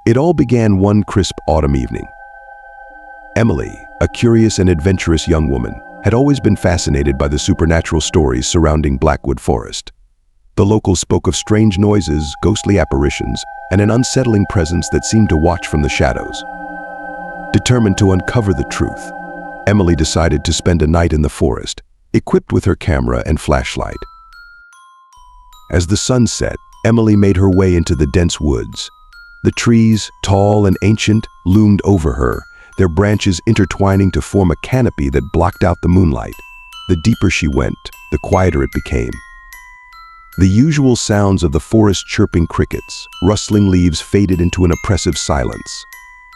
It all began one crisp autumn evening. Emily, a curious and adventurous young woman, had always been fascinated by the supernatural stories surrounding Blackwood Forest. The locals spoke of strange noises, ghostly apparitions, and an unsettling presence that seemed to watch from the shadows. Determined to uncover the truth, Emily decided to spend a night in the forest, equipped with her camera and flashlight. As the sun set, Emily made her way into the dense woods. The trees, tall and ancient, loomed over her, their branches intertwining to form a canopy that blocked out the moonlight. The deeper she went, the quieter it became. The usual sounds of the forest, chirping crickets, rustling leaves, faded into an oppressive silence.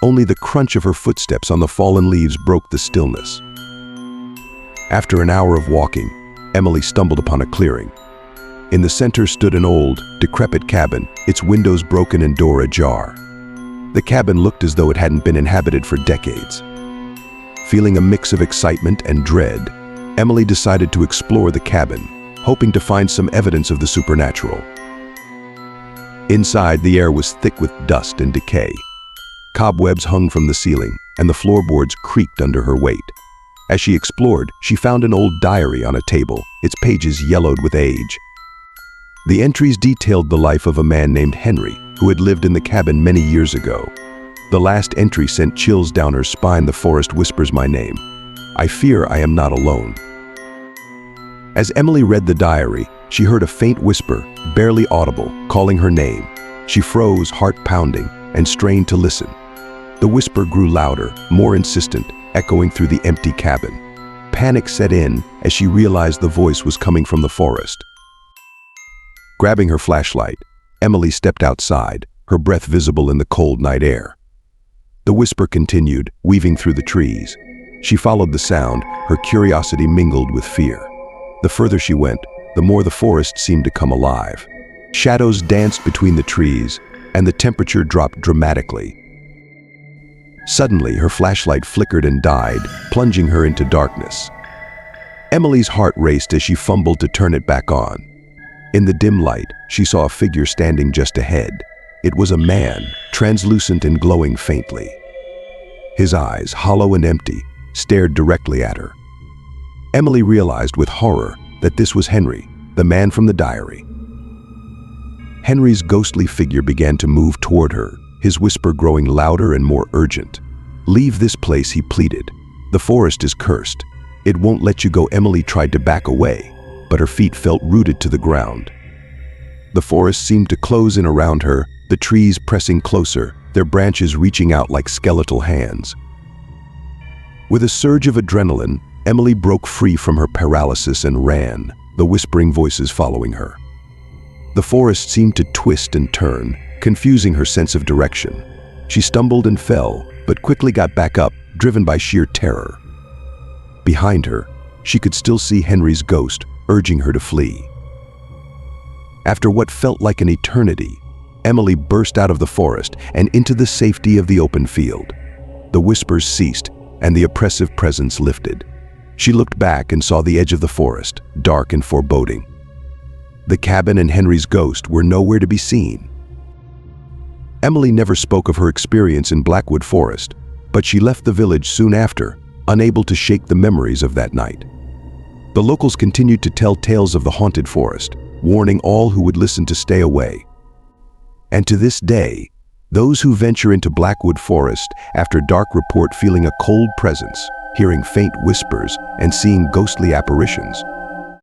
Only the crunch of her footsteps on the fallen leaves broke the stillness. After an hour of walking, Emily stumbled upon a clearing. In the center stood an old, decrepit cabin, its windows broken and door ajar. The cabin looked as though it hadn't been inhabited for decades. Feeling a mix of excitement and dread, Emily decided to explore the cabin, hoping to find some evidence of the supernatural. Inside, the air was thick with dust and decay. Cobwebs hung from the ceiling, and the floorboards creaked under her weight. As she explored, she found an old diary on a table, its pages yellowed with age. The entries detailed the life of a man named Henry, who had lived in the cabin many years ago. The last entry sent chills down her spine. The forest whispers my name. I fear I am not alone. As Emily read the diary, she heard a faint whisper, barely audible, calling her name. She froze, heart pounding, and strained to listen. The whisper grew louder, more insistent, echoing through the empty cabin. Panic set in as she realized the voice was coming from the forest. Grabbing her flashlight, Emily stepped outside, her breath visible in the cold night air. The whisper continued, weaving through the trees. She followed the sound, her curiosity mingled with fear. The further she went, the more the forest seemed to come alive. Shadows danced between the trees, and the temperature dropped dramatically. Suddenly, her flashlight flickered and died, plunging her into darkness. Emily's heart raced as she fumbled to turn it back on. In the dim light, she saw a figure standing just ahead. It was a man, translucent and glowing faintly. His eyes, hollow and empty, stared directly at her. Emily realized with horror that this was Henry, the man from the diary. Henry's ghostly figure began to move toward her, his whisper growing louder and more urgent. "Leave this place," he pleaded. "The forest is cursed. It won't let you go." Emily tried to back away, but her feet felt rooted to the ground. The forest seemed to close in around her, the trees pressing closer, their branches reaching out like skeletal hands. With a surge of adrenaline, Emily broke free from her paralysis and ran, the whispering voices following her. The forest seemed to twist and turn, confusing her sense of direction. She stumbled and fell, but quickly got back up, driven by sheer terror. Behind her, she could still see Henry's ghost, urging her to flee. After what felt like an eternity, Emily burst out of the forest and into the safety of the open field. The whispers ceased, and the oppressive presence lifted. She looked back and saw the edge of the forest, dark and foreboding. The cabin and Henry's ghost were nowhere to be seen. Emily never spoke of her experience in Blackwood Forest, but she left the village soon after, unable to shake the memories of that night. The locals continued to tell tales of the haunted forest, warning all who would listen to stay away. And to this day, those who venture into Blackwood Forest after dark report feeling a cold presence, hearing faint whispers, and seeing ghostly apparitions.